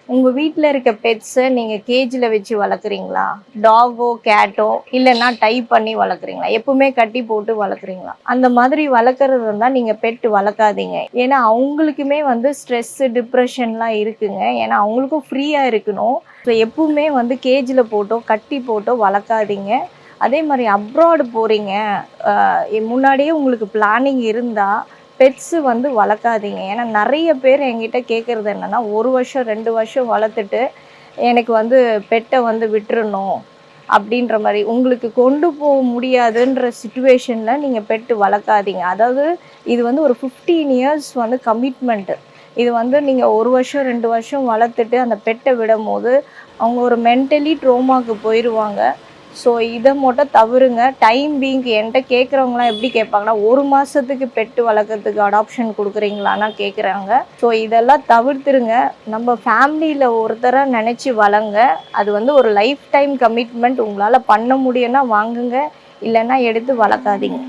உங்க வீட்ல இருக்க பெட்ஸ நீங்க கேஜ்ல வச்சு வளர்க்குறீங்களா? டாகோ, கேட்டோ இல்லன்னா டை பண்ணி வளர்க்குறீங்களா? எப்பவுமே கட்டி போட்டு வளர்க்குறீங்களா? அந்த மாதிரி வளர்க்குறது இருந்தா நீங்க பெட் வளர்க்காதீங்க. ஏன்னா அவங்களுக்குமே வந்து ஸ்ட்ரெஸ், டிப்ரஷன்லாம் இருக்குங்க. ஏன்னா அவங்களுக்கும் ஃப்ரீயா இருக்கணும். ஸோ எப்பவுமே வந்து கேஜ்ல போட்டோ, கட்டி போட்டோ வளர்க்காதீங்க. அதே மாரி அப்ராட் போறீங்க, முன்னாடியே உங்களுக்கு பிளானிங் இருந்தா பெட்ஸு வந்து வளர்க்காதீங்க. ஏன்னா நெறைய பேர் என்கிட்ட கேட்குறது என்னன்னா, 1 வருஷம், 2 வருஷம் வளர்த்துட்டு, எனக்கு வந்து பெட்ட வந்து விட்டுறணும் அப்படின்ற மாரி. உங்களுக்கு கொண்டு போ முடியாதுன்ற சிச்சுவேஷன்ல நீங்க பெட் வளர்க்காதீங்க. அதாவது இது வந்து ஒரு 15 இயர்ஸ் வந்து கமிட்மெண்ட். இது வந்து நீங்க 1 வருஷம், 2 வருஷம் வளர்த்துட்டு அந்த பெட்ட விடும்போது, அவங்க ஒரு மென்டலி ட்ரோமாக்கு போயிருவாங்க. ஸோ இத மட்டும் தவிருங்க. டைம் பீயிங் என்ட்ட கேட்குறவங்கலாம் எப்படி கேட்பாங்கன்னா, 1 மாசத்துக்கு பெட் வளர்க்கறதுக்கு அடாப்ஷன் குடுக்குறீங்களான்னா கேட்குறாங்க. ஸோ இதெல்லாம் தவிர்த்துருங்க. நம்ம ஃபேமிலியில ஒருத்தரா நெனச்சு வளங்க. அது வந்து ஒரு லைஃப் டைம் கமிட்மெண்ட். உங்களால பண்ண முடியும்னா வாங்குங்க. இல்லன்னா எடுத்து வளர்க்காதீங்க.